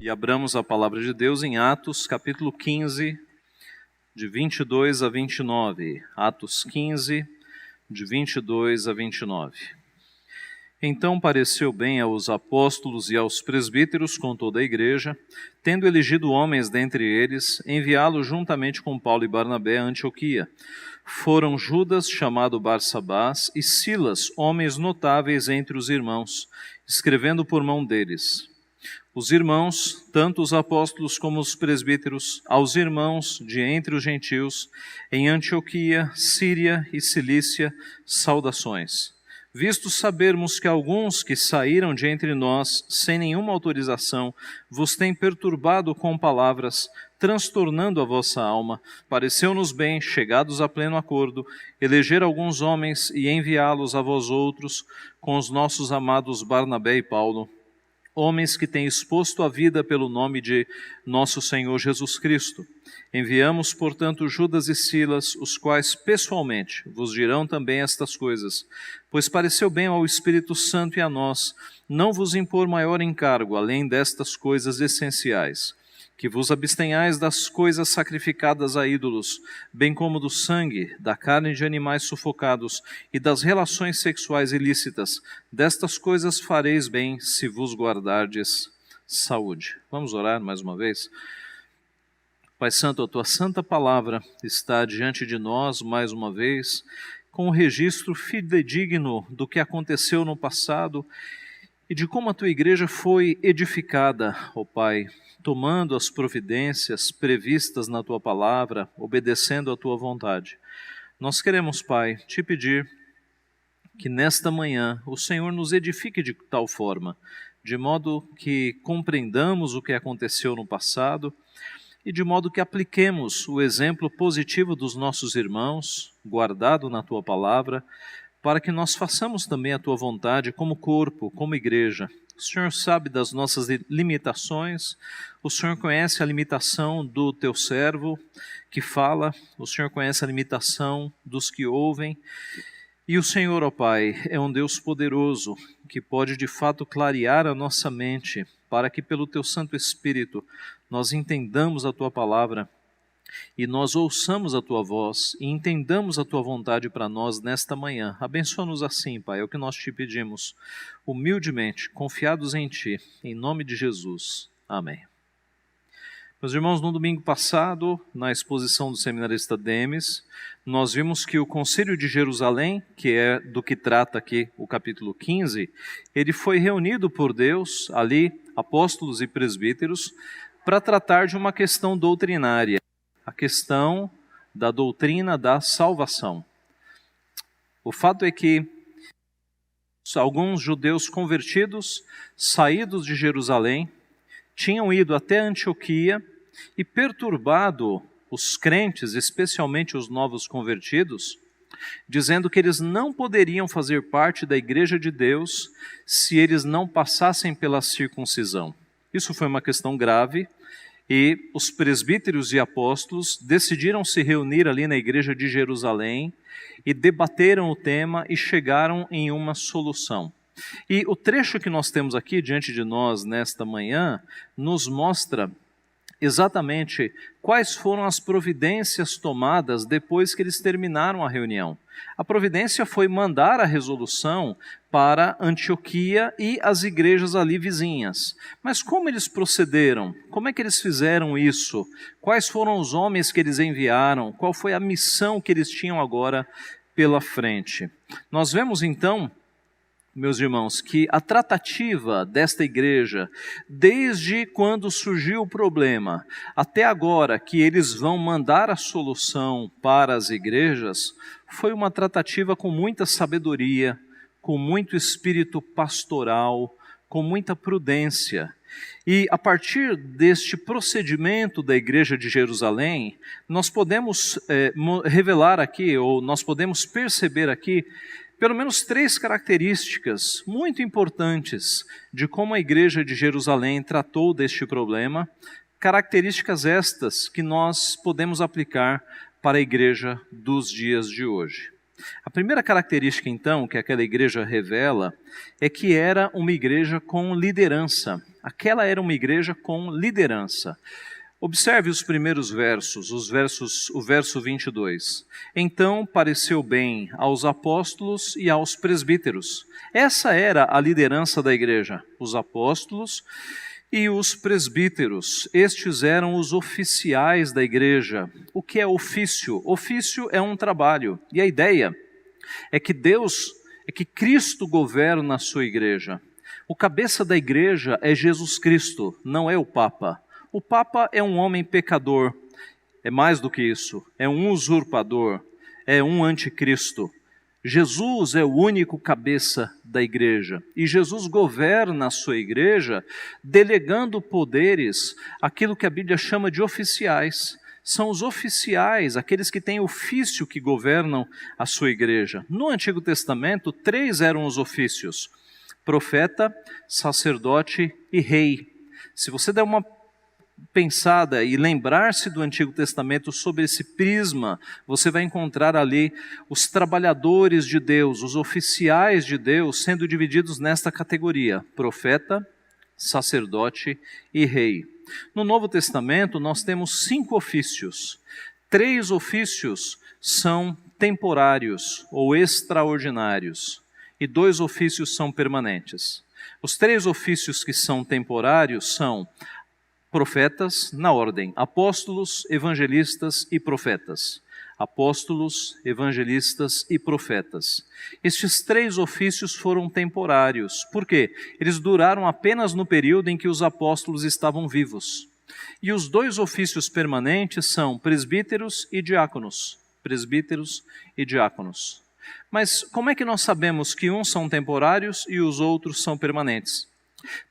E abramos a palavra de Deus em Atos, capítulo 15, de 22 a 29. Atos 15, de 22 a 29. Então pareceu bem aos apóstolos e aos presbíteros com toda a igreja, tendo elegido homens dentre eles, enviá-los juntamente com Paulo e Barnabé a Antioquia. Foram Judas, chamado Barsabás, e Silas, homens notáveis entre os irmãos, escrevendo por mão deles. Os irmãos, tanto os apóstolos como os presbíteros, aos irmãos de entre os gentios, em Antioquia, Síria e Cilícia, saudações. Visto sabermos que alguns que saíram de entre nós, sem nenhuma autorização, vos têm perturbado com palavras, transtornando a vossa alma, pareceu-nos bem, chegados a pleno acordo, eleger alguns homens e enviá-los a vós outros, com os nossos amados Barnabé e Paulo, homens que têm exposto a vida pelo nome de nosso Senhor Jesus Cristo. Enviamos, portanto, Judas e Silas, os quais pessoalmente vos dirão também estas coisas, pois pareceu bem ao Espírito Santo e a nós não vos impor maior encargo, além destas coisas essenciais, que vos abstenhais das coisas sacrificadas a ídolos, bem como do sangue, da carne de animais sufocados e das relações sexuais ilícitas. Destas coisas fareis bem se vos guardardes saúde. Vamos orar mais uma vez? Pai Santo, a Tua santa palavra está diante de nós mais uma vez, com um registro fidedigno do que aconteceu no passado e de como a Tua igreja foi edificada, ó Pai, tomando as providências previstas na Tua palavra, obedecendo a Tua vontade. Nós queremos, Pai, te pedir que nesta manhã o Senhor nos edifique de tal forma, de modo que compreendamos o que aconteceu no passado e de modo que apliquemos o exemplo positivo dos nossos irmãos, guardado na Tua palavra, para que nós façamos também a Tua vontade como corpo, como igreja. O Senhor sabe das nossas limitações, o Senhor conhece a limitação do Teu servo que fala, o Senhor conhece a limitação dos que ouvem, e o Senhor, ó Pai, é um Deus poderoso, que pode de fato clarear a nossa mente, para que pelo Teu Santo Espírito nós entendamos a Tua palavra, e nós ouçamos a Tua voz e entendamos a Tua vontade para nós nesta manhã. Abençoa-nos assim, Pai, é o que nós te pedimos, humildemente, confiados em Ti, em nome de Jesus. Amém. Meus irmãos, no domingo passado, na exposição do seminarista Demes, nós vimos que o Concílio de Jerusalém, que é do que trata aqui o capítulo 15, ele foi reunido por Deus, ali, apóstolos e presbíteros, para tratar de uma questão doutrinária, a questão da doutrina da salvação. O fato é que alguns judeus convertidos, saídos de Jerusalém, tinham ido até Antioquia e perturbado os crentes, especialmente os novos convertidos, dizendo que eles não poderiam fazer parte da igreja de Deus se eles não passassem pela circuncisão. Isso foi uma questão grave, e os presbíteros e apóstolos decidiram se reunir ali na igreja de Jerusalém e debateram o tema e chegaram em uma solução. E o trecho que nós temos aqui diante de nós nesta manhã nos mostra exatamente quais foram as providências tomadas depois que eles terminaram a reunião. A providência foi mandar a resolução para Antioquia e as igrejas ali vizinhas. Mas como eles procederam? Como é que eles fizeram isso? Quais foram os homens que eles enviaram? Qual foi a missão que eles tinham agora pela frente? Nós vemos então, meus irmãos, que a tratativa desta igreja, desde quando surgiu o problema, até agora que eles vão mandar a solução para as igrejas, foi uma tratativa com muita sabedoria, com muito espírito pastoral, com muita prudência. E a partir deste procedimento da igreja de Jerusalém, nós podemos revelar aqui, ou nós podemos perceber aqui, pelo menos 3 características muito importantes de como a igreja de Jerusalém tratou deste problema, características estas que nós podemos aplicar para a igreja dos dias de hoje. A primeira característica, então, que aquela igreja revela é que era uma igreja com liderança. Aquela era uma igreja com liderança. Observe os primeiros versos, o verso 22. Então pareceu bem aos apóstolos e aos presbíteros. Essa era a liderança da igreja, os apóstolos e os presbíteros. Estes eram os oficiais da igreja. O que é ofício? Ofício é um trabalho. E a ideia é que Cristo governa a sua igreja. O cabeça da igreja é Jesus Cristo, não é o Papa. O Papa é um homem pecador, é mais do que isso, é um usurpador, é um anticristo. Jesus é o único cabeça da igreja, e Jesus governa a sua igreja delegando poderes, aquilo que a Bíblia chama de oficiais. São os oficiais, aqueles que têm ofício que governam a sua igreja. No Antigo Testamento, 3 eram os ofícios: profeta, sacerdote e rei. Se você der uma pensada e lembrar-se do Antigo Testamento sob esse prisma, você vai encontrar ali os trabalhadores de Deus, os oficiais de Deus, sendo divididos nesta categoria: profeta, sacerdote e rei. No Novo Testamento, nós temos 5 ofícios. 3 ofícios são temporários ou extraordinários, e 2 ofícios são permanentes. Os 3 ofícios que são temporários são profetas, na ordem: apóstolos, evangelistas e profetas. Apóstolos, evangelistas e profetas. Estes 3 ofícios foram temporários. Por quê? Eles duraram apenas no período em que os apóstolos estavam vivos. E os 2 ofícios permanentes são presbíteros e diáconos. Presbíteros e diáconos. Mas como é que nós sabemos que uns são temporários e os outros são permanentes?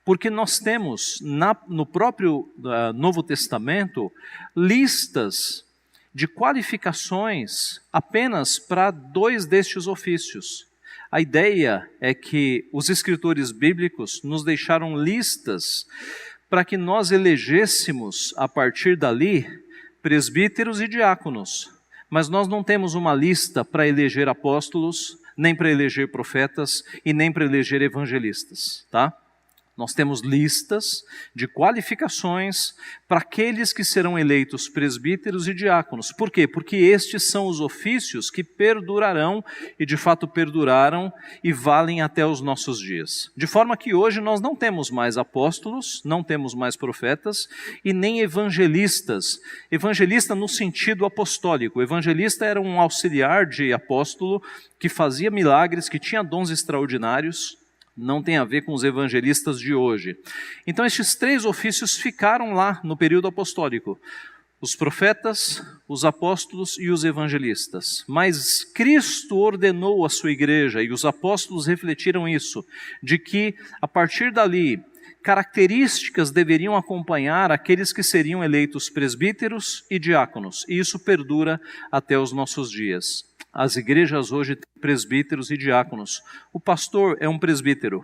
Porque nós temos no próprio Novo Testamento listas de qualificações apenas para 2 destes ofícios. A ideia é que os escritores bíblicos nos deixaram listas para que nós elegêssemos a partir dali presbíteros e diáconos. Mas nós não temos uma lista para eleger apóstolos, nem para eleger profetas e nem para eleger evangelistas, tá? Nós temos listas de qualificações para aqueles que serão eleitos presbíteros e diáconos. Por quê? Porque estes são os ofícios que perdurarão, e de fato perduraram e valem até os nossos dias. De forma que hoje nós não temos mais apóstolos, não temos mais profetas e nem evangelistas. Evangelista no sentido apostólico. O evangelista era um auxiliar de apóstolo que fazia milagres, que tinha dons extraordinários. Não tem a ver com os evangelistas de hoje. Então estes 3 ofícios ficaram lá no período apostólico: os profetas, os apóstolos e os evangelistas. Mas Cristo ordenou a sua igreja, e os apóstolos refletiram isso, de que a partir dali características deveriam acompanhar aqueles que seriam eleitos presbíteros e diáconos, e isso perdura até os nossos dias. As igrejas hoje têm presbíteros e diáconos. O pastor é um presbítero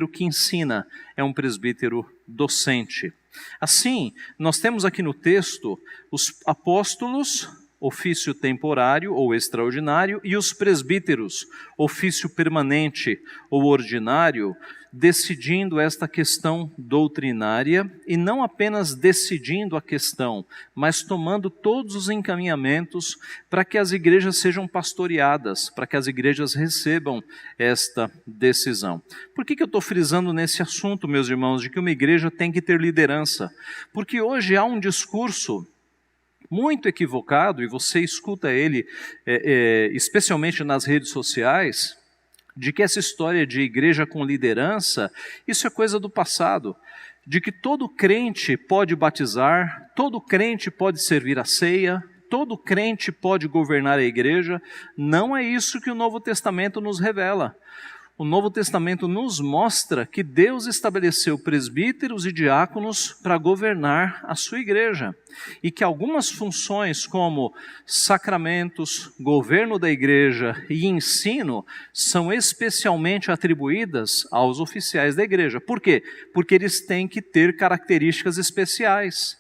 que ensina, é um presbítero docente. Assim, nós temos aqui no texto os apóstolos, ofício temporário ou extraordinário, e os presbíteros, ofício permanente ou ordinário, decidindo esta questão doutrinária, e não apenas decidindo a questão, mas tomando todos os encaminhamentos para que as igrejas sejam pastoreadas, para que as igrejas recebam esta decisão. Por que eu estou frisando nesse assunto, meus irmãos, de que uma igreja tem que ter liderança? Porque hoje há um discurso muito equivocado, e você escuta ele especialmente nas redes sociais, de que essa história de igreja com liderança, isso é coisa do passado, de que todo crente pode batizar, todo crente pode servir a ceia, todo crente pode governar a igreja. Não é isso que o Novo Testamento nos revela. O Novo Testamento nos mostra que Deus estabeleceu presbíteros e diáconos para governar a sua igreja, e que algumas funções como sacramentos, governo da igreja e ensino são especialmente atribuídas aos oficiais da igreja. Por quê? Porque eles têm que ter características especiais.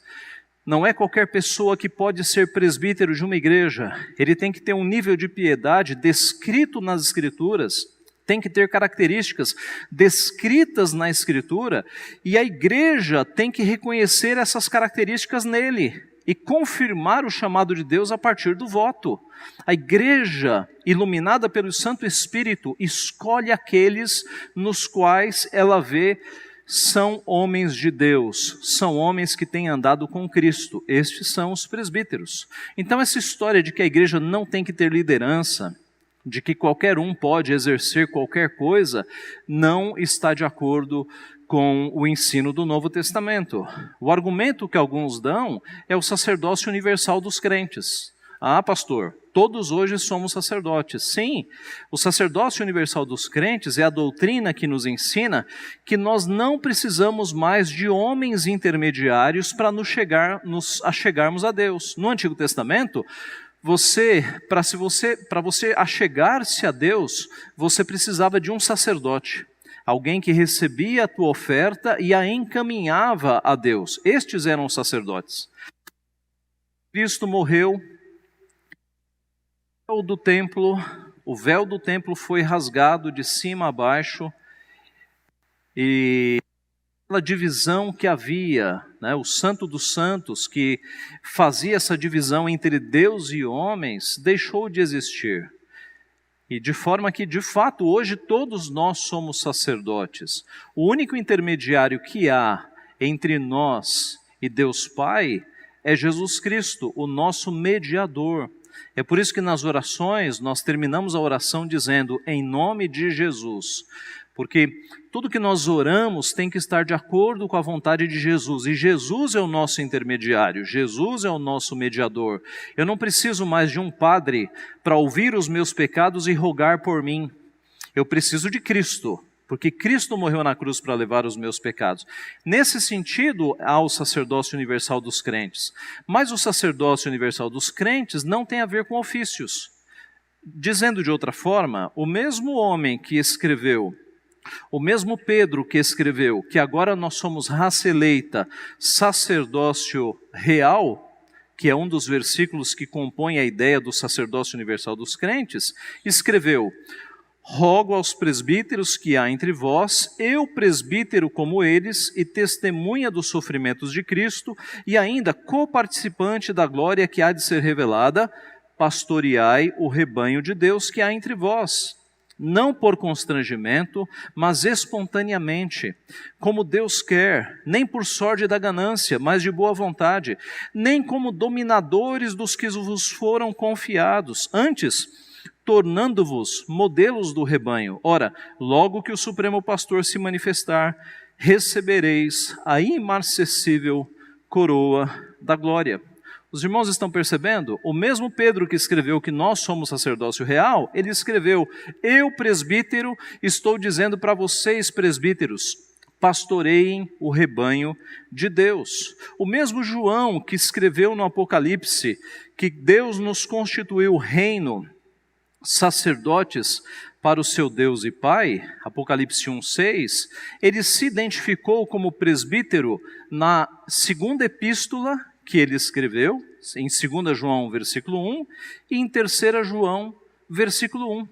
Não é qualquer pessoa que pode ser presbítero de uma igreja. Ele tem que ter um nível de piedade descrito nas Escrituras, tem que ter características descritas na Escritura, e a igreja tem que reconhecer essas características nele e confirmar o chamado de Deus a partir do voto. A igreja, iluminada pelo Santo Espírito, escolhe aqueles nos quais ela vê são homens de Deus, são homens que têm andado com Cristo. Estes são os presbíteros. Então essa história de que a igreja não tem que ter liderança, de que qualquer um pode exercer qualquer coisa, não está de acordo com o ensino do Novo Testamento. O argumento que alguns dão é o sacerdócio universal dos crentes. Ah, pastor, todos hoje somos sacerdotes. Sim, o sacerdócio universal dos crentes é a doutrina que nos ensina que nós não precisamos mais de homens intermediários para nos achegarmos a Deus. No Antigo Testamento, para você achegar-se a Deus, você precisava de um sacerdote. Alguém que recebia a tua oferta e a encaminhava a Deus. Estes eram os sacerdotes. Cristo morreu. O véu do templo foi rasgado de cima a baixo, e aquela divisão que havia, o Santo dos Santos, que fazia essa divisão entre Deus e homens, deixou de existir. E de forma que, de fato, hoje todos nós somos sacerdotes. O único intermediário que há entre nós e Deus Pai é Jesus Cristo, o nosso mediador. É por isso que nas orações nós terminamos a oração dizendo, em nome de Jesus. Porque tudo que nós oramos tem que estar de acordo com a vontade de Jesus. E Jesus é o nosso intermediário, Jesus é o nosso mediador. Eu não preciso mais de um padre para ouvir os meus pecados e rogar por mim. Eu preciso de Cristo, porque Cristo morreu na cruz para levar os meus pecados. Nesse sentido, há o sacerdócio universal dos crentes. Mas o sacerdócio universal dos crentes não tem a ver com ofícios. Dizendo de outra forma, o mesmo homem que escreveu, o mesmo Pedro que escreveu, que agora nós somos raça eleita, sacerdócio real, que é um dos versículos que compõe a ideia do sacerdócio universal dos crentes, escreveu: rogo aos presbíteros que há entre vós, eu presbítero como eles, e testemunha dos sofrimentos de Cristo, e ainda coparticipante da glória que há de ser revelada, pastoreai o rebanho de Deus que há entre vós, não por constrangimento, mas espontaneamente, como Deus quer, nem por sorte da ganância, mas de boa vontade, nem como dominadores dos que vos foram confiados, antes tornando-vos modelos do rebanho. Ora, logo que o Supremo Pastor se manifestar, recebereis a imarcessível coroa da glória. Os irmãos estão percebendo? O mesmo Pedro que escreveu que nós somos sacerdócio real, ele escreveu: eu, presbítero, estou dizendo para vocês, presbíteros, pastoreiem o rebanho de Deus. O mesmo João que escreveu no Apocalipse que Deus nos constituiu reino, sacerdotes para o seu Deus e Pai, Apocalipse 1:6, ele se identificou como presbítero na segunda epístola que ele escreveu, em 2 João, versículo 1, e em 3 João, versículo 1.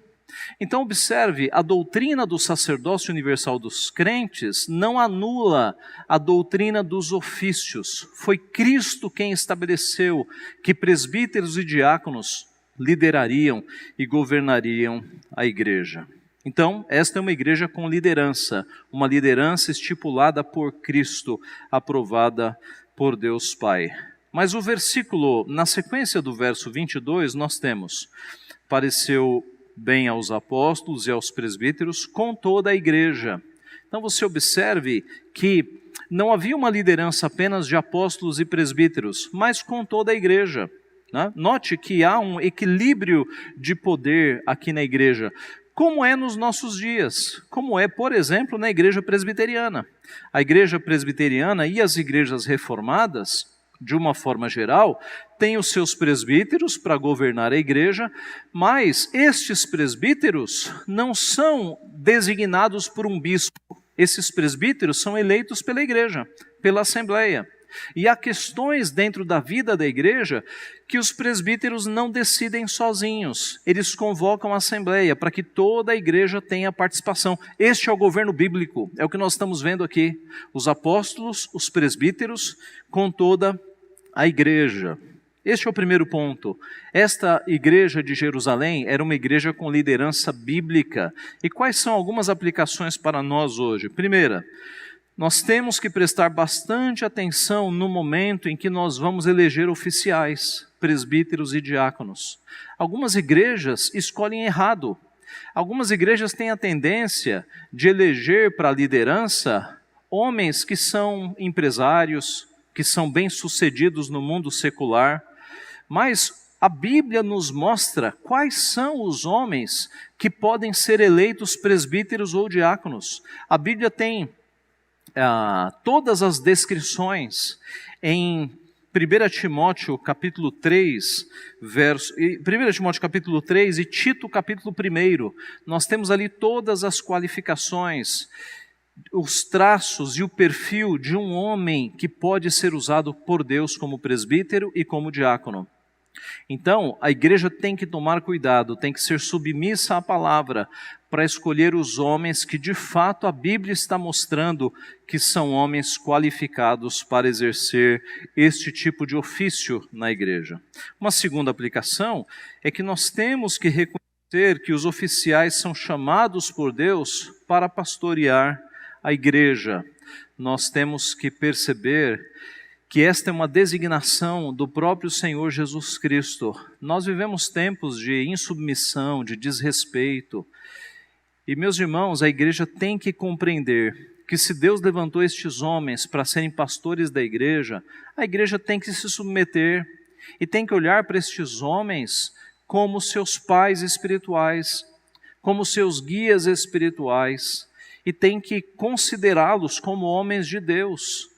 Então observe, a doutrina do sacerdócio universal dos crentes não anula a doutrina dos ofícios. Foi Cristo quem estabeleceu que presbíteros e diáconos liderariam e governariam a igreja. Então, esta é uma igreja com liderança, uma liderança estipulada por Cristo, aprovada por Deus Pai. Mas o versículo, na sequência do verso 22, nós temos: pareceu bem aos apóstolos e aos presbíteros com toda a igreja. Então você observe que não havia uma liderança apenas de apóstolos e presbíteros, mas com toda a igreja. Note que há um equilíbrio de poder aqui na igreja, como é nos nossos dias, como é, por exemplo, na igreja presbiteriana. A igreja presbiteriana e as igrejas reformadas, de uma forma geral, têm os seus presbíteros para governar a igreja, mas estes presbíteros não são designados por um bispo. Esses presbíteros são eleitos pela igreja, pela assembleia. E há questões dentro da vida da igreja que os presbíteros não decidem sozinhos. Eles convocam a assembleia para que toda a igreja tenha participação. Este é o governo bíblico, é o que nós estamos vendo aqui. Os apóstolos, os presbíteros, com toda a igreja. Este é o primeiro ponto. Esta igreja de Jerusalém era uma igreja com liderança bíblica. E quais são algumas aplicações para nós hoje? Primeira, nós temos que prestar bastante atenção no momento em que nós vamos eleger oficiais, presbíteros e diáconos. Algumas igrejas escolhem errado. Algumas igrejas têm a tendência de eleger para a liderança homens que são empresários, que são bem-sucedidos no mundo secular, mas a Bíblia nos mostra quais são os homens que podem ser eleitos presbíteros ou diáconos. A Bíblia tem todas as descrições em 1 Timóteo capítulo 3, 1 Timóteo capítulo 3 e Tito capítulo 1. Nós temos ali todas as qualificações, os traços e o perfil de um homem que pode ser usado por Deus como presbítero e como diácono. Então, a igreja tem que tomar cuidado, tem que ser submissa à palavra para escolher os homens que de fato a Bíblia está mostrando que são homens qualificados para exercer este tipo de ofício na igreja. Uma segunda aplicação é que nós temos que reconhecer que os oficiais são chamados por Deus para pastorear a igreja. Nós temos que perceber que esta é uma designação do próprio Senhor Jesus Cristo. Nós vivemos tempos de insubmissão, de desrespeito. E, meus irmãos, a igreja tem que compreender que se Deus levantou estes homens para serem pastores da igreja, a igreja tem que se submeter e tem que olhar para estes homens como seus pais espirituais, como seus guias espirituais, e tem que considerá-los como homens de Deus.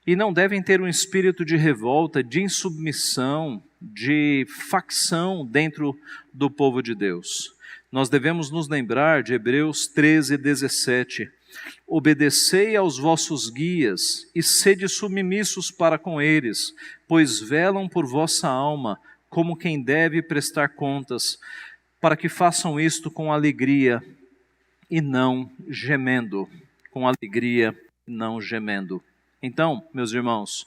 E não devem ter um espírito de revolta, de insubmissão, de facção dentro do povo de Deus. Nós devemos nos lembrar de Hebreus 13, 17. Obedecei aos vossos guias e sede submissos para com eles, pois velam por vossa alma, como quem deve prestar contas, para que façam isto com alegria e não gemendo. Com alegria e não gemendo. Então, meus irmãos,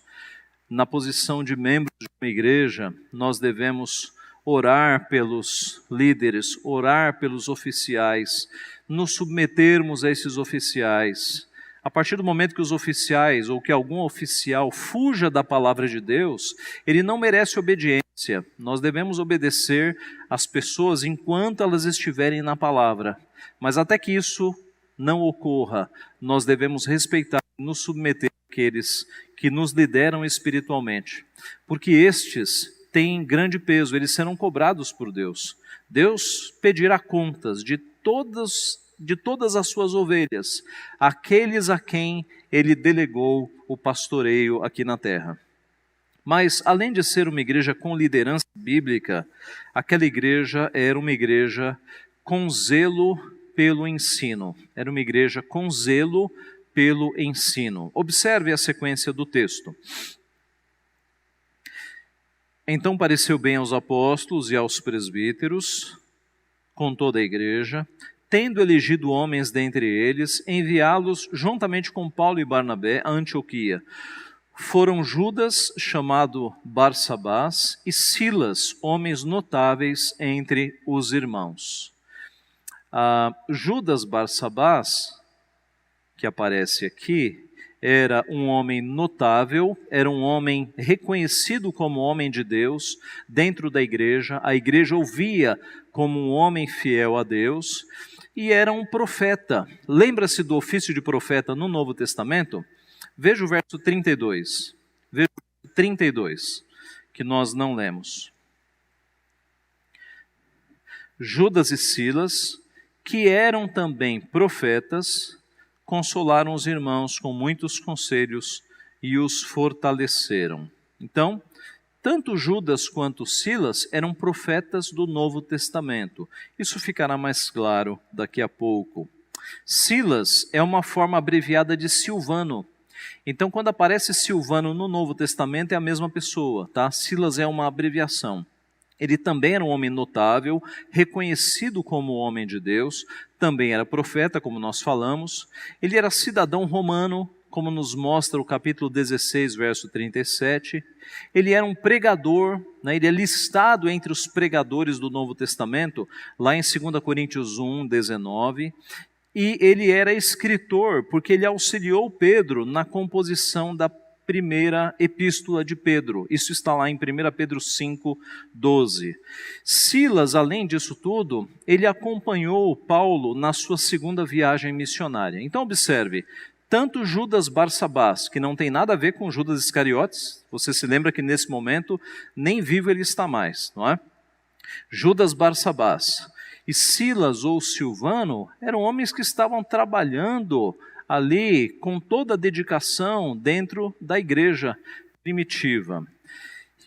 na posição de membros de uma igreja, nós devemos orar pelos líderes, orar pelos oficiais, nos submetermos a esses oficiais. A partir do momento que os oficiais ou que algum oficial fuja da palavra de Deus, ele não merece obediência. Nós devemos obedecer às pessoas enquanto elas estiverem na palavra. Mas até que isso não ocorra, nós devemos respeitar e nos submeter àqueles que nos lideram espiritualmente, porque estes têm grande peso, eles serão cobrados por Deus. Deus pedirá contas de todas as suas ovelhas, aqueles a quem Ele delegou o pastoreio aqui na terra. Mas, além de ser uma igreja com liderança bíblica, aquela igreja era uma igreja com zelo pelo ensino. Era uma igreja com zelo pelo ensino. Observe a sequência do texto. Então pareceu bem aos apóstolos e aos presbíteros, com toda a igreja, tendo elegido homens dentre eles, enviá-los juntamente com Paulo e Barnabé a Antioquia. Foram Judas, chamado Barsabás, e Silas, homens notáveis entre os irmãos. Judas Barsabás, que aparece aqui, era um homem notável, era um homem reconhecido como homem de Deus dentro da igreja. A igreja o via como um homem fiel a Deus e era um profeta. Lembra-se do ofício de profeta no Novo Testamento? Veja o verso 32. Veja o verso 32, que nós não lemos. Judas e Silas, que eram também profetas, consolaram os irmãos com muitos conselhos e os fortaleceram. Então, tanto Judas quanto Silas eram profetas do Novo Testamento. Isso ficará mais claro daqui a pouco. Silas é uma forma abreviada de Silvano. Então, quando aparece Silvano no Novo Testamento, é a mesma pessoa, tá? Silas é uma abreviação. Ele também era um homem notável, reconhecido como homem de Deus, também era profeta, como nós falamos. Ele era cidadão romano, como nos mostra o capítulo 16, verso 37. Ele era um pregador, né? Ele é listado entre os pregadores do Novo Testamento, lá em 2 Coríntios 1, 19. E ele era escritor, porque ele auxiliou Pedro na composição da primeira epístola de Pedro. Isso está lá em 1 Pedro 5, 12. Silas, além disso tudo, ele acompanhou Paulo na sua segunda viagem missionária. Então observe, tanto Judas Barsabás, que não tem nada a ver com Judas Iscariotes, você se lembra que nesse momento nem vivo ele está mais, não é? Judas Barsabás e Silas ou Silvano eram homens que estavam trabalhando ali com toda a dedicação dentro da igreja primitiva.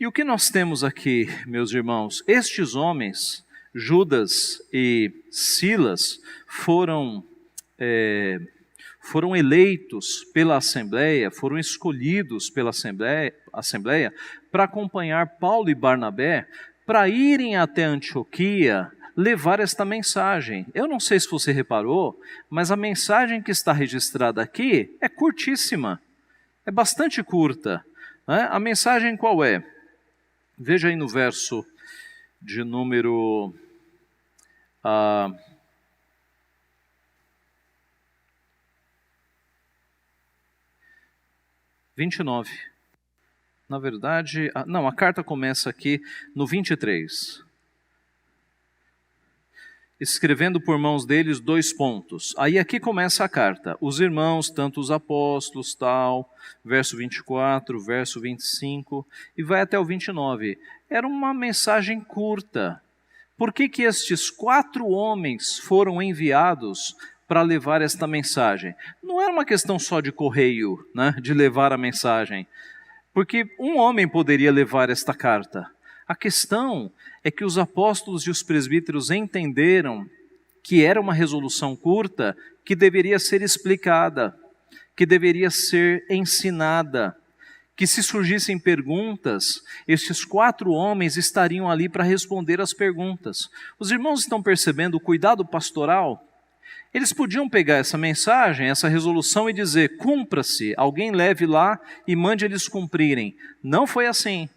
E o que nós temos aqui, meus irmãos? Estes homens, Judas e Silas, foram eleitos pela Assembleia, foram escolhidos pela Assembleia para acompanhar Paulo e Barnabé para irem até Antioquia levar esta mensagem. Eu não sei se você reparou, mas a mensagem que está registrada aqui é curtíssima, é bastante curta, né? A mensagem qual é? Veja aí no verso de número 29. Na verdade, não, a carta começa aqui no 23. Escrevendo por mãos deles 2 pontos. Aí aqui começa a carta. Os irmãos, tanto os apóstolos, tal, verso 24, verso 25, e vai até o 29. Era uma mensagem curta. Por que estes 4 homens foram enviados para levar esta mensagem? Não era uma questão só de correio, né, de levar a mensagem. Porque um homem poderia levar esta carta. A questão é que os apóstolos e os presbíteros entenderam que era uma resolução curta que deveria ser explicada, que deveria ser ensinada, que se surgissem perguntas, estes 4 homens estariam ali para responder as perguntas. Os irmãos estão percebendo o cuidado pastoral? Eles podiam pegar essa mensagem, essa resolução e dizer, cumpra-se, alguém leve lá e mande eles cumprirem. Não foi assim.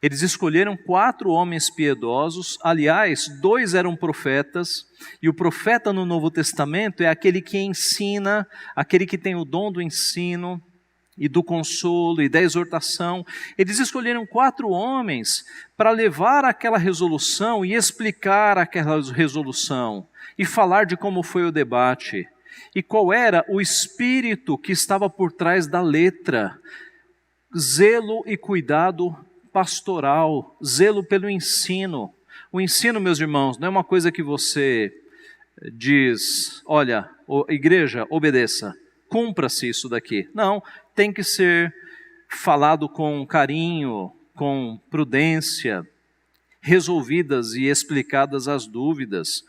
Eles escolheram 4 homens piedosos, aliás, 2 eram profetas, e o profeta no Novo Testamento é aquele que ensina, aquele que tem o dom do ensino e do consolo e da exortação. Eles escolheram 4 homens para levar aquela resolução e explicar aquela resolução, e falar de como foi o debate, e qual era o espírito que estava por trás da letra. Zelo e cuidado pastoral, zelo pelo ensino. O ensino, meus irmãos, não é uma coisa que você diz, olha, igreja, obedeça, cumpra-se isso daqui. Não, tem que ser falado com carinho, com prudência, resolvidas e explicadas as dúvidas.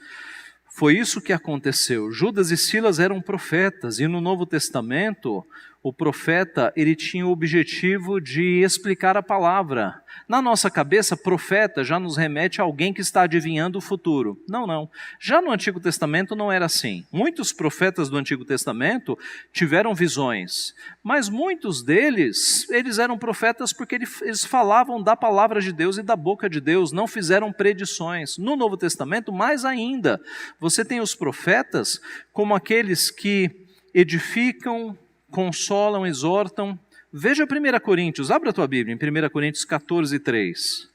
Foi isso que aconteceu. Judas e Silas eram profetas, e no Novo Testamento, o profeta, ele tinha o objetivo de explicar a palavra. Na nossa cabeça, profeta já nos remete a alguém que está adivinhando o futuro. Não. Já no Antigo Testamento não era assim. Muitos profetas do Antigo Testamento tiveram visões, mas muitos deles, eles eram profetas porque eles falavam da palavra de Deus e da boca de Deus, não fizeram predições. No Novo Testamento, mais ainda, você tem os profetas como aqueles que edificam, consolam, exortam. Veja 1 Coríntios, abra a tua Bíblia, em 1 Coríntios 14, 3.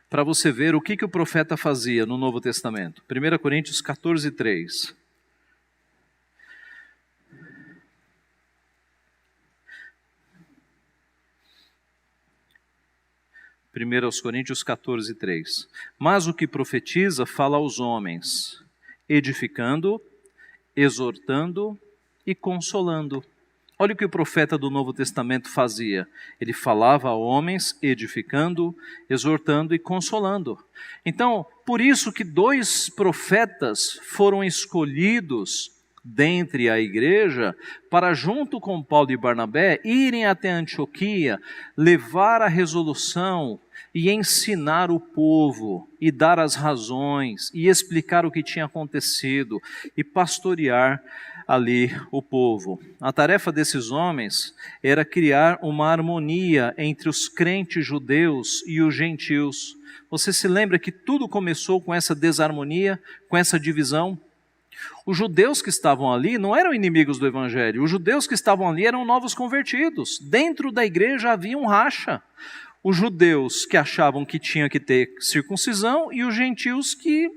Para você ver o que o profeta fazia no Novo Testamento. 1 Coríntios 14, 3. Coríntios 14, 3. Mas o que profetiza fala aos homens, edificando, exortando e consolando. Olha o que o profeta do Novo Testamento fazia. Ele falava a homens, edificando, exortando e consolando. Então, por isso que 2 profetas foram escolhidos dentre a igreja, para junto com Paulo e Barnabé, irem até Antioquia, levar a resolução e ensinar o povo, e dar as razões, e explicar o que tinha acontecido, e pastorear ali o povo. A tarefa desses homens era criar uma harmonia entre os crentes judeus e os gentios. Você se lembra que tudo começou com essa desarmonia, com essa divisão? Os judeus que estavam ali não eram inimigos do evangelho, os judeus que estavam ali eram novos convertidos. Dentro da igreja havia um racha. Os judeus que achavam que tinha que ter circuncisão e os gentios que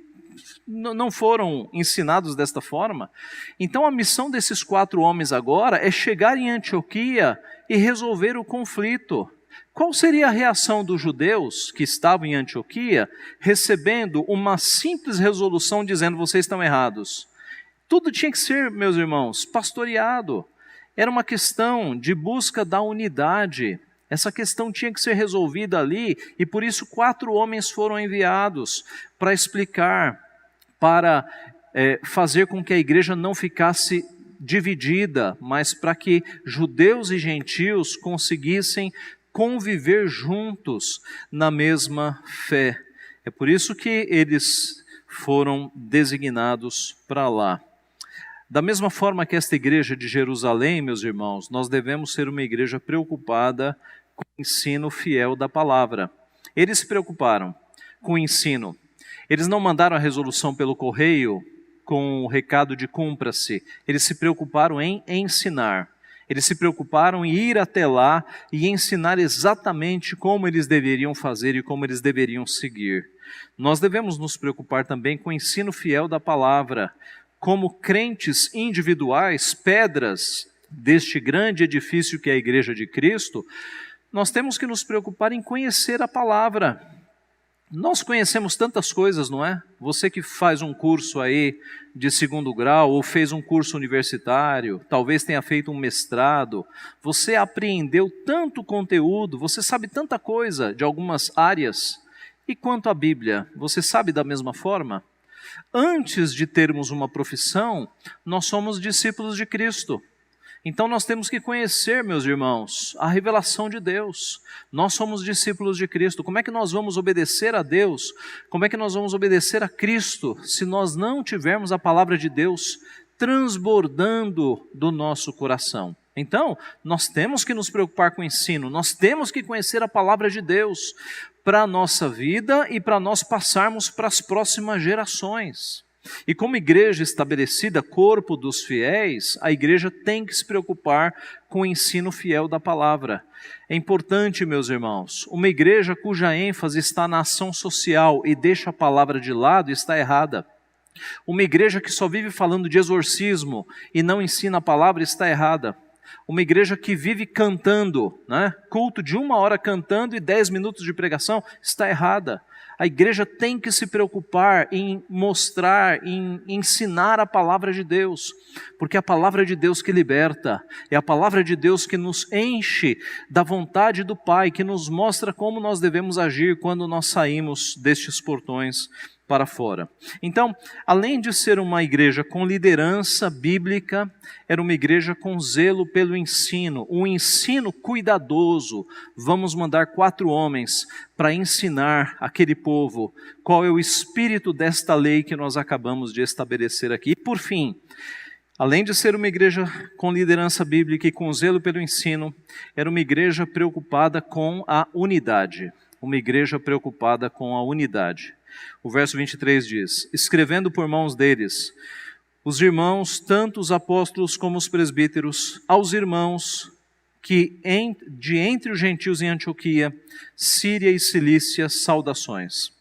não foram ensinados desta forma. Então a missão desses 4 homens agora é chegar em Antioquia e resolver o conflito. Qual seria a reação dos judeus que estavam em Antioquia recebendo uma simples resolução dizendo: vocês estão errados? Tudo tinha que ser, meus irmãos, pastoreado. Era uma questão de busca da unidade. Essa questão tinha que ser resolvida ali, e por isso 4 homens foram enviados para explicar, para fazer com que a igreja não ficasse dividida, mas para que judeus e gentios conseguissem conviver juntos na mesma fé. É por isso que eles foram designados para lá. Da mesma forma que esta igreja de Jerusalém, meus irmãos, nós devemos ser uma igreja preocupada com o ensino fiel da palavra. Eles se preocuparam com o ensino. Eles não mandaram a resolução pelo correio com o recado de cumpra-se. Eles se preocuparam em ensinar. Eles se preocuparam em ir até lá e ensinar exatamente como eles deveriam fazer e como eles deveriam seguir. Nós devemos nos preocupar também com o ensino fiel da palavra. Como crentes individuais, pedras deste grande edifício que é a Igreja de Cristo, nós temos que nos preocupar em conhecer a palavra. Nós conhecemos tantas coisas, não é? Você que faz um curso aí de 2º grau, ou fez um curso universitário, talvez tenha feito um mestrado, você apreendeu tanto conteúdo, você sabe tanta coisa de algumas áreas. E quanto à Bíblia, você sabe da mesma forma? Antes de termos uma profissão, nós somos discípulos de Cristo. Então nós temos que conhecer, meus irmãos, a revelação de Deus. Nós somos discípulos de Cristo. Como é que nós vamos obedecer a Deus? Como é que nós vamos obedecer a Cristo se nós não tivermos a palavra de Deus transbordando do nosso coração? Então, nós temos que nos preocupar com o ensino, nós temos que conhecer a palavra de Deus para a nossa vida e para nós passarmos para as próximas gerações. E como igreja estabelecida, corpo dos fiéis, a igreja tem que se preocupar com o ensino fiel da palavra. É importante, meus irmãos, uma igreja cuja ênfase está na ação social e deixa a palavra de lado está errada. Uma igreja que só vive falando de exorcismo e não ensina a palavra está errada. Uma igreja que vive cantando, né? Culto de 1 hora cantando e 10 minutos de pregação, está errada. A igreja tem que se preocupar em mostrar, em ensinar a palavra de Deus, porque é a palavra de Deus que liberta, é a palavra de Deus que nos enche da vontade do Pai, que nos mostra como nós devemos agir quando nós saímos destes portões para fora. Então, além de ser uma igreja com liderança bíblica, era uma igreja com zelo pelo ensino, um ensino cuidadoso. Vamos mandar 4 homens para ensinar aquele povo qual é o espírito desta lei que nós acabamos de estabelecer aqui. E por fim, além de ser uma igreja com liderança bíblica e com zelo pelo ensino, era uma igreja preocupada com a unidade. Uma igreja preocupada com a unidade. O verso 23 diz: escrevendo por mãos deles, os irmãos, tanto os apóstolos como os presbíteros, aos irmãos que de entre os gentios em Antioquia, Síria e Cilícia, saudações.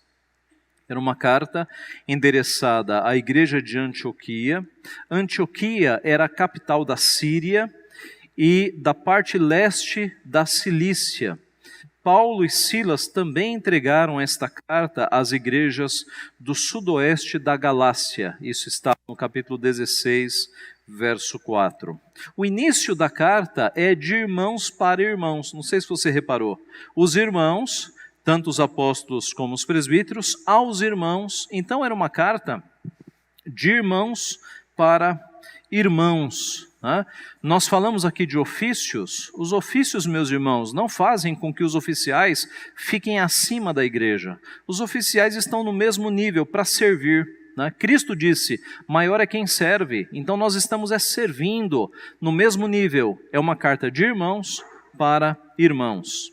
Era uma carta endereçada à igreja de Antioquia. Antioquia era a capital da Síria e da parte leste da Cilícia. Paulo e Silas também entregaram esta carta às igrejas do sudoeste da Galácia. Isso está no capítulo 16, verso 4. O início da carta é de irmãos para irmãos. Não sei se você reparou. Os irmãos, tanto os apóstolos como os presbíteros, aos irmãos. Então era uma carta de irmãos para irmãos. Né? Nós falamos aqui de ofícios. Os ofícios, meus irmãos, não fazem com que os oficiais fiquem acima da igreja. Os oficiais estão no mesmo nível para servir. Né? Cristo disse, maior é quem serve. Então nós estamos servindo no mesmo nível. É uma carta de irmãos para irmãos.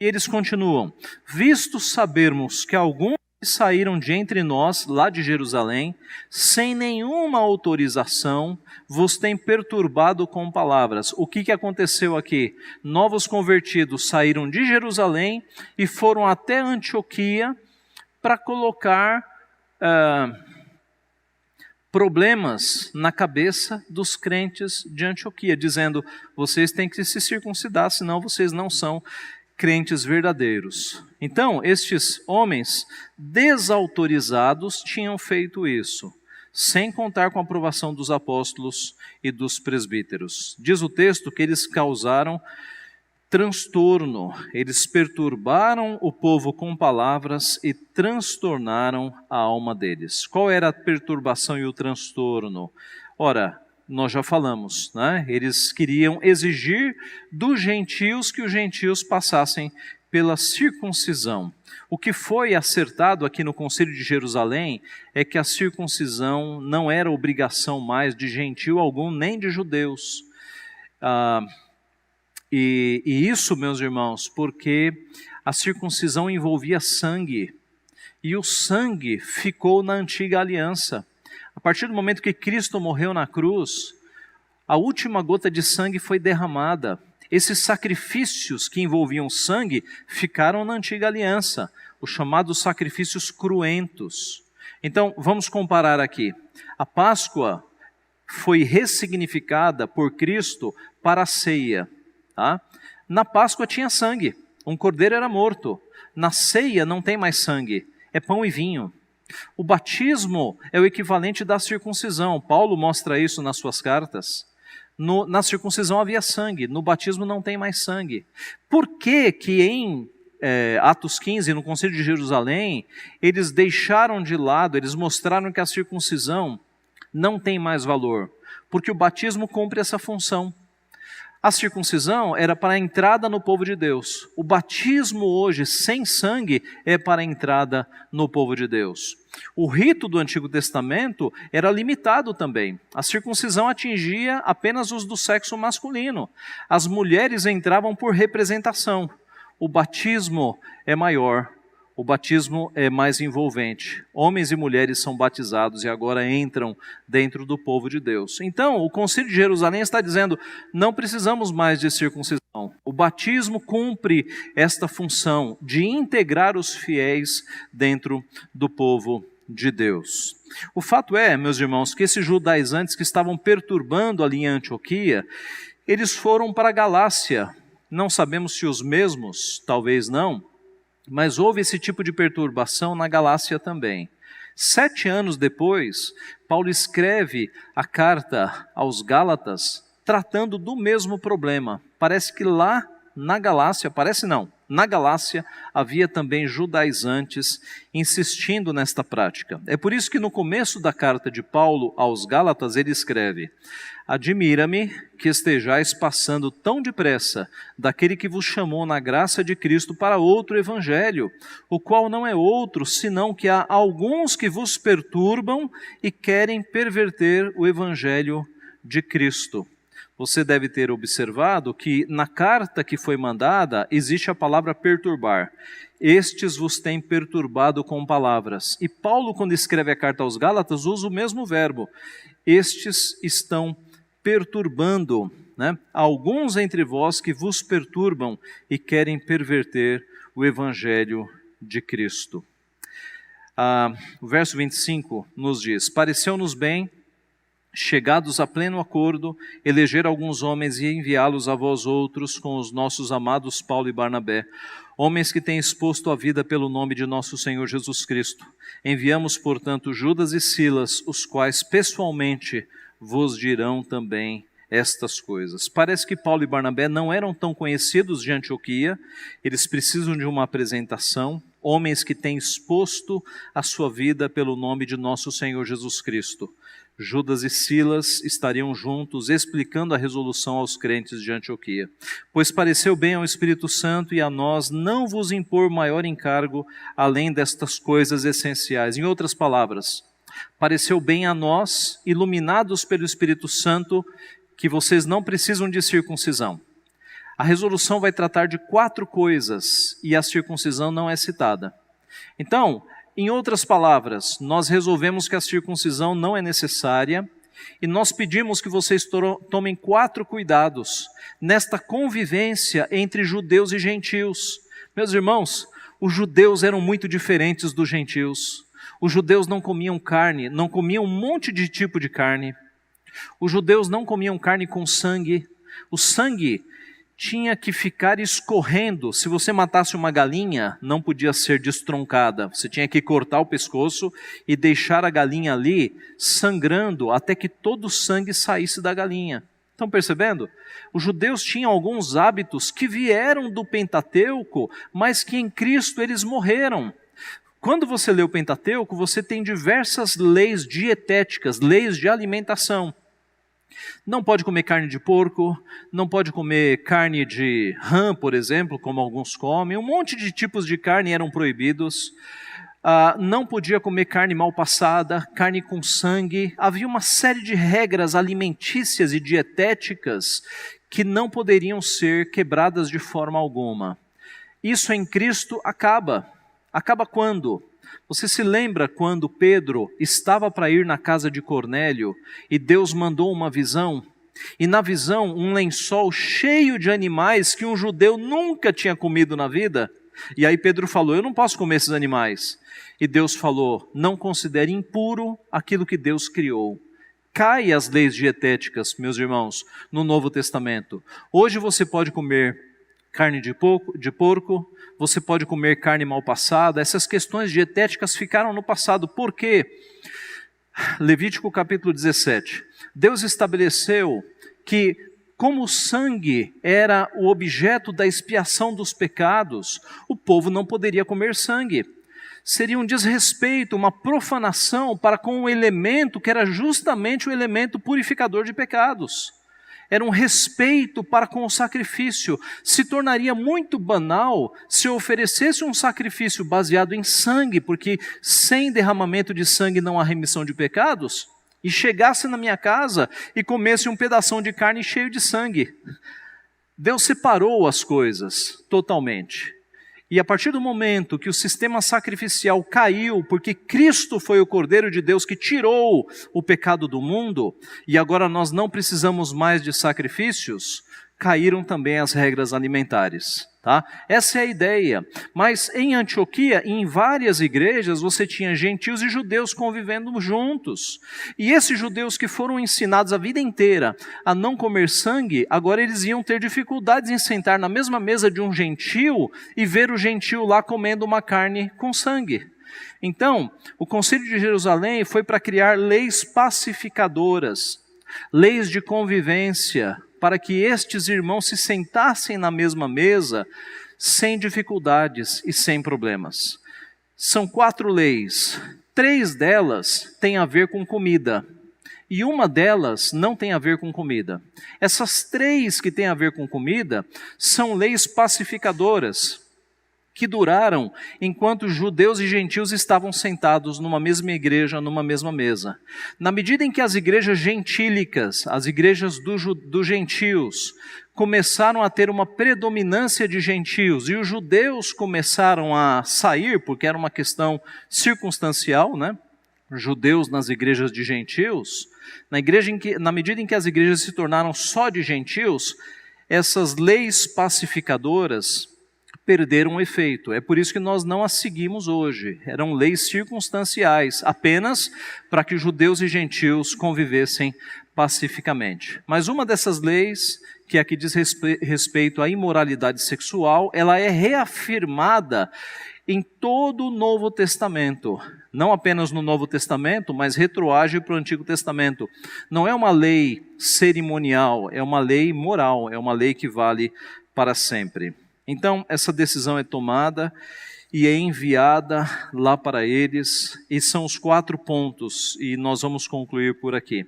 E eles continuam, visto sabermos que alguns saíram de entre nós, lá de Jerusalém, sem nenhuma autorização, vos têm perturbado com palavras. O que aconteceu aqui? Novos convertidos saíram de Jerusalém e foram até Antioquia para colocar problemas na cabeça dos crentes de Antioquia, dizendo, vocês têm que se circuncidar, senão vocês não são crentes verdadeiros. Então, estes homens desautorizados tinham feito isso, sem contar com a aprovação dos apóstolos e dos presbíteros. Diz o texto que eles causaram transtorno, eles perturbaram o povo com palavras e transtornaram a alma deles. Qual era a perturbação e o transtorno? Ora, nós já falamos, né? Eles queriam exigir dos gentios que os gentios passassem pela circuncisão. O que foi acertado aqui no Concílio de Jerusalém é que a circuncisão não era obrigação mais de gentio algum, nem de judeus. E isso, meus irmãos, porque a circuncisão envolvia sangue, e o sangue ficou na antiga aliança. A partir do momento que Cristo morreu na cruz, a última gota de sangue foi derramada. Esses sacrifícios que envolviam sangue ficaram na antiga aliança, os chamados sacrifícios cruentos. Então, vamos comparar aqui. A Páscoa foi ressignificada por Cristo para a ceia. Tá? Na Páscoa tinha sangue, um cordeiro era morto. Na ceia não tem mais sangue, é pão e vinho. O batismo é o equivalente da circuncisão. Paulo mostra isso nas suas cartas. Na circuncisão havia sangue, no batismo não tem mais sangue. Por que em Atos 15, no Concílio de Jerusalém, eles deixaram de lado, eles mostraram que a circuncisão não tem mais valor? Porque o batismo cumpre essa função. A circuncisão era para a entrada no povo de Deus. O batismo hoje, sem sangue, é para a entrada no povo de Deus. O rito do Antigo Testamento era limitado também. A circuncisão atingia apenas os do sexo masculino. As mulheres entravam por representação. O batismo é maior. O batismo é mais envolvente. Homens e mulheres são batizados e agora entram dentro do povo de Deus. Então, o Concílio de Jerusalém está dizendo, não precisamos mais de circuncisão. O batismo cumpre esta função de integrar os fiéis dentro do povo de Deus. O fato é, meus irmãos, que esses judaizantes que estavam perturbando ali em Antioquia, eles foram para a Galácia. Não sabemos se os mesmos, talvez não, mas houve esse tipo de perturbação na Galácia também. 7 anos depois, Paulo escreve a carta aos Gálatas, tratando do mesmo problema. Parece que lá na Galácia, na Galácia havia também judaizantes insistindo nesta prática. É por isso que no começo da carta de Paulo aos Gálatas ele escreve: admira-me que estejais passando tão depressa daquele que vos chamou na graça de Cristo para outro evangelho, o qual não é outro, senão que há alguns que vos perturbam e querem perverter o evangelho de Cristo. Você deve ter observado que na carta que foi mandada existe a palavra perturbar. Estes vos têm perturbado com palavras. E Paulo, quando escreve a carta aos Gálatas, usa o mesmo verbo. Estes estão perturbando, né? Alguns entre vós que vos perturbam e querem perverter o evangelho de Cristo. O verso 25 nos diz: pareceu-nos bem, chegados a pleno acordo, eleger alguns homens e enviá-los a vós outros com os nossos amados Paulo e Barnabé, homens que têm exposto a vida pelo nome de nosso Senhor Jesus Cristo. Enviamos, portanto, Judas e Silas, os quais pessoalmente vos dirão também estas coisas. Parece que Paulo e Barnabé não eram tão conhecidos de Antioquia, eles precisam de uma apresentação, homens que têm exposto a sua vida pelo nome de nosso Senhor Jesus Cristo. Judas e Silas estariam juntos explicando a resolução aos crentes de Antioquia. Pois pareceu bem ao Espírito Santo e a nós não vos impor maior encargo além destas coisas essenciais. Em outras palavras, pareceu bem a nós, iluminados pelo Espírito Santo, que vocês não precisam de circuncisão. A resolução vai tratar de 4 coisas e a circuncisão não é citada. Então, em outras palavras, nós resolvemos que a circuncisão não é necessária e nós pedimos que vocês tomem 4 cuidados nesta convivência entre judeus e gentios. Meus irmãos, os judeus eram muito diferentes dos gentios. Os judeus não comiam carne, não comiam um monte de tipo de carne. Os judeus não comiam carne com sangue. O sangue tinha que ficar escorrendo. Se você matasse uma galinha, não podia ser destroncada. Você tinha que cortar o pescoço e deixar a galinha ali sangrando até que todo o sangue saísse da galinha. Estão percebendo? Os judeus tinham alguns hábitos que vieram do Pentateuco, mas que em Cristo eles morreram. Quando você lê o Pentateuco, você tem diversas leis dietéticas, leis de alimentação. Não pode comer carne de porco, não pode comer carne de rã, por exemplo, como alguns comem. Um monte de tipos de carne eram proibidos. Não podia comer carne mal passada, carne com sangue. Havia uma série de regras alimentícias e dietéticas que não poderiam ser quebradas de forma alguma. Isso em Cristo acaba. Acaba quando? Você se lembra quando Pedro estava para ir na casa de Cornélio e Deus mandou uma visão? E na visão, um lençol cheio de animais que um judeu nunca tinha comido na vida. E aí Pedro falou, eu não posso comer esses animais. E Deus falou, não considere impuro aquilo que Deus criou. Cai as leis dietéticas, meus irmãos, no Novo Testamento. Hoje você pode comer carne de porco, você pode comer carne mal passada. Essas questões dietéticas ficaram no passado. Por quê? Levítico capítulo 17. Deus estabeleceu que, como o sangue era o objeto da expiação dos pecados, o povo não poderia comer sangue. Seria um desrespeito, uma profanação para com um elemento que era justamente o elemento purificador de pecados. Era um respeito para com o sacrifício. Se tornaria muito banal se eu oferecesse um sacrifício baseado em sangue, porque sem derramamento de sangue não há remissão de pecados, e chegasse na minha casa e comesse um pedação de carne cheio de sangue. Deus separou as coisas totalmente. E a partir do momento que o sistema sacrificial caiu, porque Cristo foi o Cordeiro de Deus que tirou o pecado do mundo, e agora nós não precisamos mais de sacrifícios, caíram também as regras alimentares. Tá? Essa é a ideia. Mas em Antioquia, em várias igrejas, você tinha gentios e judeus convivendo juntos. E esses judeus que foram ensinados a vida inteira a não comer sangue, agora eles iam ter dificuldades em sentar na mesma mesa de um gentio e ver o gentio lá comendo uma carne com sangue. Então, o Concílio de Jerusalém foi para criar leis pacificadoras, leis de convivência, para que estes irmãos se sentassem na mesma mesa sem dificuldades e sem problemas. São 4 leis. 3 delas têm a ver com comida e uma delas não tem a ver com comida. Essas 3 que têm a ver com comida são leis pacificadoras que duraram enquanto judeus e gentios estavam sentados numa mesma igreja, numa mesma mesa. Na medida em que as igrejas gentílicas, as igrejas dos gentios, começaram a ter uma predominância de gentios e os judeus começaram a sair, porque era uma questão circunstancial, né? Judeus nas igrejas de gentios, na medida em que as igrejas se tornaram só de gentios, essas leis pacificadoras perderam o efeito. É por isso que nós não as seguimos hoje. Eram leis circunstanciais, apenas para que judeus e gentios convivessem pacificamente. Mas uma dessas leis, que aqui diz respeito à imoralidade sexual, ela é reafirmada em todo o Novo Testamento. Não apenas no Novo Testamento, mas retroage para o Antigo Testamento. Não é uma lei cerimonial, é uma lei moral, é uma lei que vale para sempre. Então, essa decisão é tomada e é enviada lá para eles, e são os 4 pontos, e nós vamos concluir por aqui.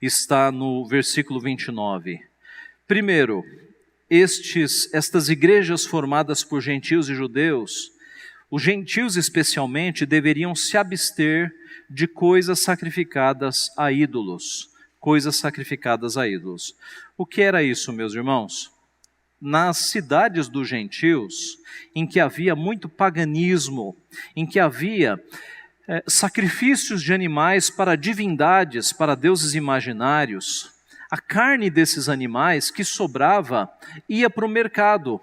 Está no versículo 29. Primeiro, estas igrejas formadas por gentios e judeus, os gentios especialmente deveriam se abster de coisas sacrificadas a ídolos. Coisas sacrificadas a ídolos. O que era isso, meus irmãos? Nas cidades dos gentios, em que havia muito paganismo, em que havia sacrifícios de animais para divindades, para deuses imaginários, a carne desses animais que sobrava ia para o mercado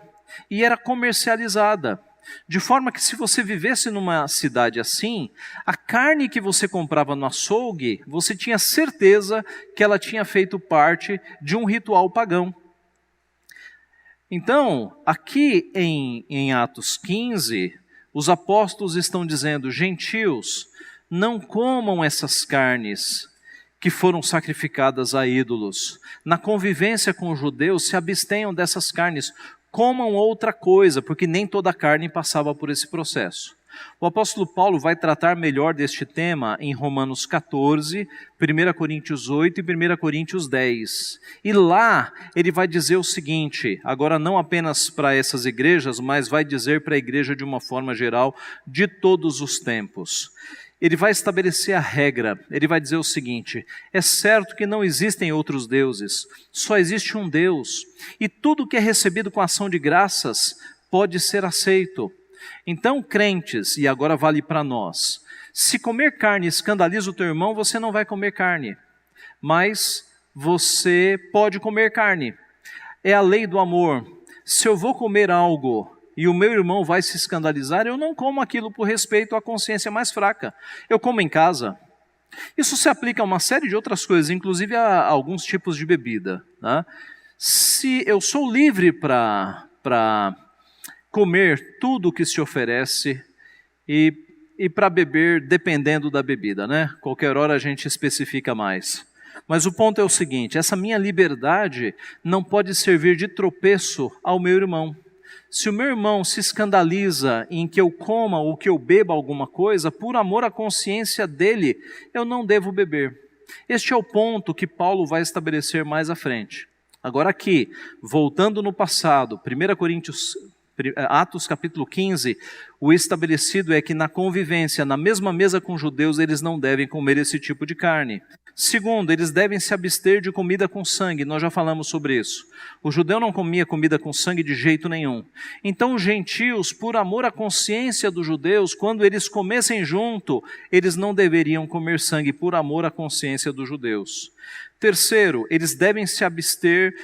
e era comercializada. De forma que se você vivesse numa cidade assim, a carne que você comprava no açougue, você tinha certeza que ela tinha feito parte de um ritual pagão. Então, aqui em Atos 15, os apóstolos estão dizendo: gentios, não comam essas carnes que foram sacrificadas a ídolos. Na convivência com os judeus, se abstenham dessas carnes. Comam outra coisa, porque nem toda a carne passava por esse processo. O apóstolo Paulo vai tratar melhor deste tema em Romanos 14, 1 Coríntios 8 e 1 Coríntios 10. E lá ele vai dizer o seguinte, agora não apenas para essas igrejas, mas vai dizer para a igreja de uma forma geral, de todos os tempos. Ele vai estabelecer a regra, ele vai dizer o seguinte: é certo que não existem outros deuses, só existe um Deus, e tudo que é recebido com ação de graças pode ser aceito. Então, crentes, e agora vale para nós, se comer carne escandaliza o teu irmão, você não vai comer carne, mas você pode comer carne. É a lei do amor. Se eu vou comer algo e o meu irmão vai se escandalizar, eu não como aquilo por respeito à consciência mais fraca. Eu como em casa. Isso se aplica a uma série de outras coisas, inclusive a alguns tipos de bebida. Tá? Se eu sou livre para comer tudo o que se oferece e para beber dependendo da bebida, né? Qualquer hora a gente especifica mais. Mas o ponto é o seguinte: essa minha liberdade não pode servir de tropeço ao meu irmão. Se o meu irmão se escandaliza em que eu coma ou que eu beba alguma coisa, por amor à consciência dele, eu não devo beber. Este é o ponto que Paulo vai estabelecer mais à frente. Agora aqui, voltando no passado, Atos capítulo 15, o estabelecido é que na convivência, na mesma mesa com os judeus, eles não devem comer esse tipo de carne. Segundo, eles devem se abster de comida com sangue, nós já falamos sobre isso. O judeu não comia comida com sangue de jeito nenhum. Então os gentios, por amor à consciência dos judeus, quando eles comessem junto, eles não deveriam comer sangue por amor à consciência dos judeus. Terceiro, eles devem se abster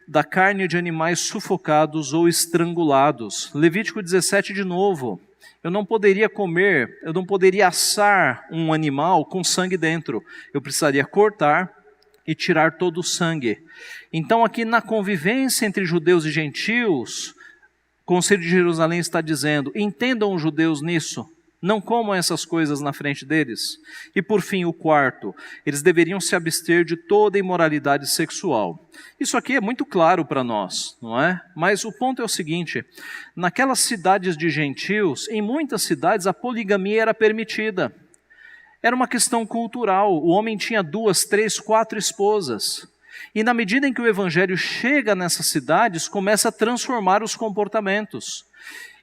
da carne de animais sufocados ou estrangulados. Levítico 17 de novo. Eu não poderia assar um animal com sangue dentro. Eu precisaria cortar e tirar todo o sangue. Então aqui na convivência entre judeus e gentios, o Conselho de Jerusalém está dizendo: entendam os judeus nisso. Não comam essas coisas na frente deles. E por fim, o quarto, eles deveriam se abster de toda imoralidade sexual. Isso aqui é muito claro para nós, não é? Mas o ponto é o seguinte: naquelas cidades de gentios, em muitas cidades a poligamia era permitida. Era uma questão cultural, o homem tinha 2, 3, 4 esposas. E na medida em que o evangelho chega nessas cidades, começa a transformar os comportamentos.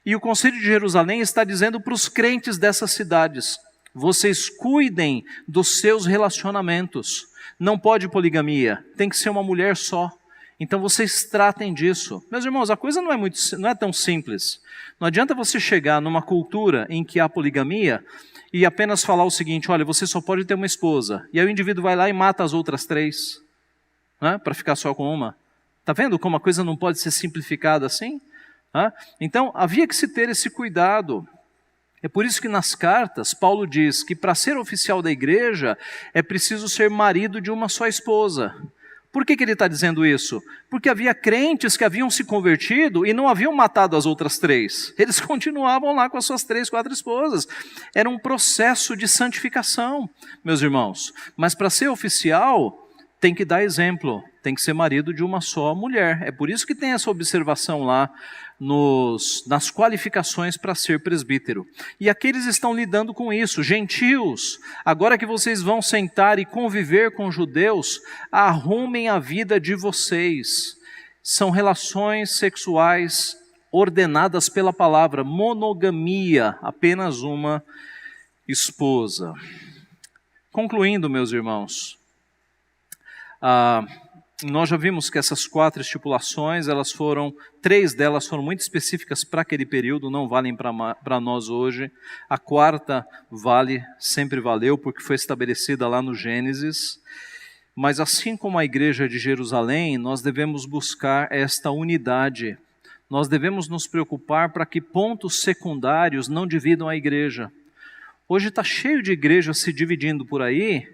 E o Conselho de Jerusalém está dizendo para os crentes dessas cidades: vocês cuidem dos seus relacionamentos. Não pode poligamia, tem que ser uma mulher só. Então vocês tratem disso. Meus irmãos, a coisa não é tão simples. Não adianta você chegar numa cultura em que há poligamia e apenas falar o seguinte: olha, você só pode ter uma esposa. E aí o indivíduo vai lá e mata as outras 3, né, para ficar só com uma. Está vendo como a coisa não pode ser simplificada assim? Então, havia que se ter esse cuidado. É por isso que nas cartas, Paulo diz que para ser oficial da igreja, é preciso ser marido de uma só esposa. Por que ele está dizendo isso? Porque havia crentes que haviam se convertido e não haviam matado as outras 3. Eles continuavam lá com as suas 3, 4 esposas. Era um processo de santificação, meus irmãos. Mas para ser oficial, tem que dar exemplo, tem que ser marido de uma só mulher. É por isso que tem essa observação lá nas qualificações para ser presbítero. E aqui eles estão lidando com isso. Gentios, agora que vocês vão sentar e conviver com judeus, arrumem a vida de vocês. São relações sexuais ordenadas pela palavra, monogamia, apenas uma esposa. Concluindo, meus irmãos, nós já vimos que essas 4 estipulações, 3 delas foram muito específicas para aquele período, não valem para nós hoje. A 4ª sempre valeu, porque foi estabelecida lá no Gênesis. Mas assim como a igreja de Jerusalém, nós devemos buscar esta unidade. Nós devemos nos preocupar para que pontos secundários não dividam a igreja. Hoje está cheio de igrejas se dividindo por aí,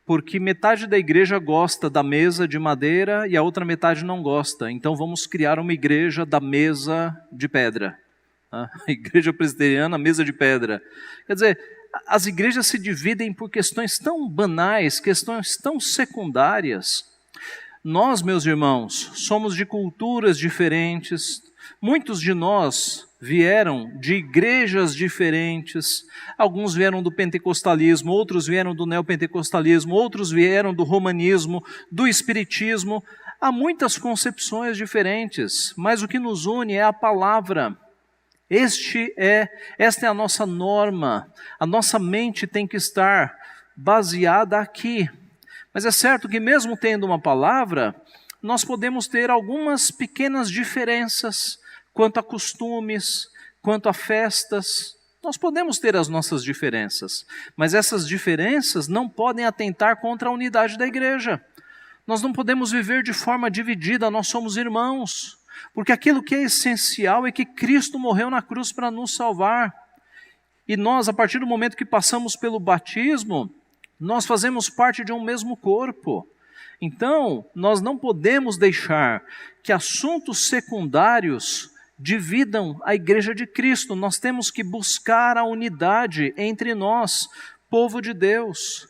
porque metade da igreja gosta da mesa de madeira e a outra metade não gosta. Então vamos criar uma igreja da mesa de pedra. A igreja presbiteriana, mesa de pedra. Quer dizer, as igrejas se dividem por questões tão banais, questões tão secundárias. Nós, meus irmãos, somos de culturas diferentes. Muitos de nós vieram de igrejas diferentes, alguns vieram do pentecostalismo, outros vieram do neopentecostalismo, outros vieram do romanismo, do espiritismo. Há muitas concepções diferentes, mas o que nos une é a palavra. Esta é a nossa norma, a nossa mente tem que estar baseada aqui. Mas é certo que mesmo tendo uma palavra, nós podemos ter algumas pequenas diferenças, quanto a costumes, quanto a festas. Nós podemos ter as nossas diferenças, mas essas diferenças não podem atentar contra a unidade da igreja. Nós não podemos viver de forma dividida, nós somos irmãos, porque aquilo que é essencial é que Cristo morreu na cruz para nos salvar. E nós, a partir do momento que passamos pelo batismo, nós fazemos parte de um mesmo corpo. Então, nós não podemos deixar que assuntos secundários dividam a igreja de Cristo. Nós temos que buscar a unidade entre nós, povo de Deus.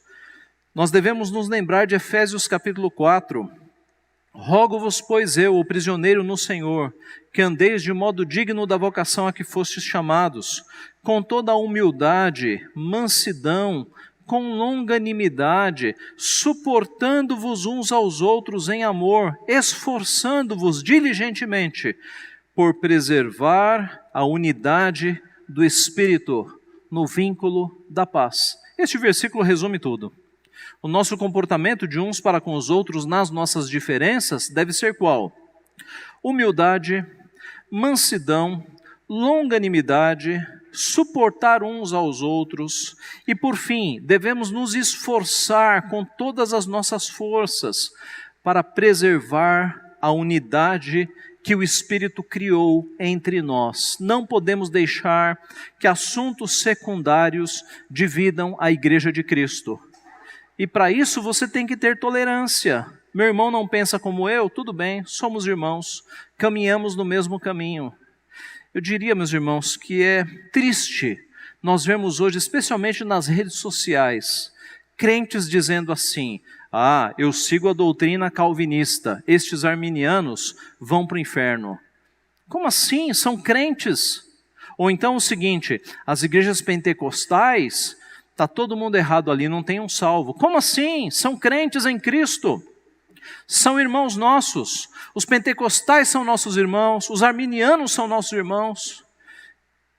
Nós devemos nos lembrar de Efésios capítulo 4. Rogo-vos, pois eu, o prisioneiro no Senhor, que andeis de modo digno da vocação a que fostes chamados, com toda a humildade, mansidão, com longanimidade, suportando-vos uns aos outros em amor, esforçando-vos diligentemente por preservar a unidade do Espírito no vínculo da paz. Este versículo resume tudo. O nosso comportamento de uns para com os outros nas nossas diferenças deve ser qual? Humildade, mansidão, longanimidade, suportar uns aos outros e, por fim, devemos nos esforçar com todas as nossas forças para preservar a unidade que o Espírito criou entre nós. Não podemos deixar que assuntos secundários dividam a igreja de Cristo. E para isso você tem que ter tolerância. Meu irmão não pensa como eu? Tudo bem, somos irmãos, caminhamos no mesmo caminho. Eu diria, meus irmãos, que é triste nós vemos hoje, especialmente nas redes sociais, crentes dizendo assim: eu sigo a doutrina calvinista, estes arminianos vão para o inferno. Como assim? São crentes. Ou então o seguinte: as igrejas pentecostais, está todo mundo errado ali, não tem um salvo. Como assim? São crentes em Cristo. São irmãos nossos. Os pentecostais são nossos irmãos, os arminianos são nossos irmãos.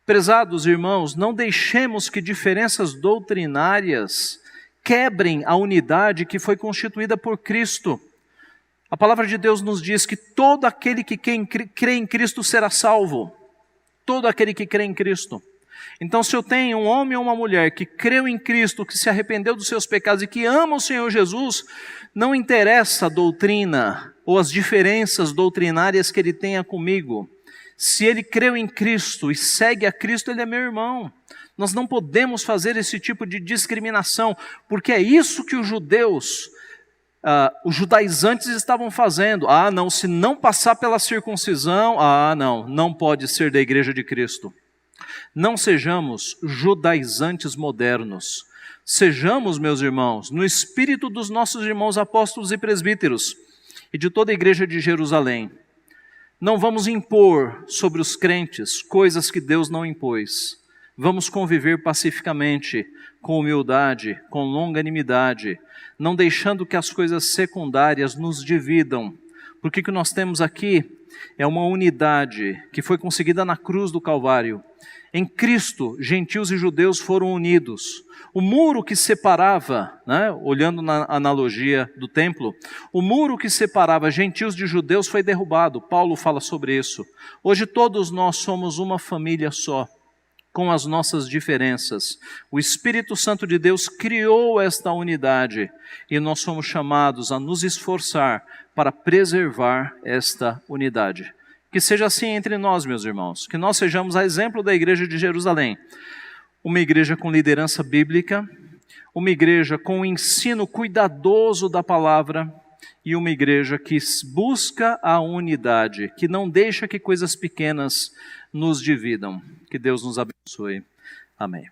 Prezados irmãos, não deixemos que diferenças doutrinárias quebrem a unidade que foi constituída por Cristo. A palavra de Deus nos diz que todo aquele que crê em Cristo será salvo. Todo aquele que crê em Cristo. Então, se eu tenho um homem ou uma mulher que creu em Cristo, que se arrependeu dos seus pecados e que ama o Senhor Jesus, não interessa a doutrina ou as diferenças doutrinárias que ele tenha comigo. Se ele creu em Cristo e segue a Cristo, ele é meu irmão. Nós não podemos fazer esse tipo de discriminação, porque é isso que os judaizantes estavam fazendo. Não, se não passar pela circuncisão, não pode ser da igreja de Cristo. Não sejamos judaizantes modernos. Sejamos, meus irmãos, no espírito dos nossos irmãos apóstolos e presbíteros e de toda a igreja de Jerusalém. Não vamos impor sobre os crentes coisas que Deus não impôs. Vamos conviver pacificamente, com humildade, com longanimidade, não deixando que as coisas secundárias nos dividam. Porque o que nós temos aqui é uma unidade que foi conseguida na cruz do Calvário. Em Cristo, gentios e judeus foram unidos. O muro que separava, olhando na analogia do templo, o muro que separava gentios de judeus foi derrubado. Paulo fala sobre isso. Hoje todos nós somos uma família só, com as nossas diferenças. O Espírito Santo de Deus criou esta unidade e nós somos chamados a nos esforçar para preservar esta unidade. Que seja assim entre nós, meus irmãos, que nós sejamos a exemplo da igreja de Jerusalém, uma igreja com liderança bíblica, uma igreja com um ensino cuidadoso da palavra e uma igreja que busca a unidade, que não deixa que coisas pequenas nos dividam. Que Deus nos abençoe. Amém.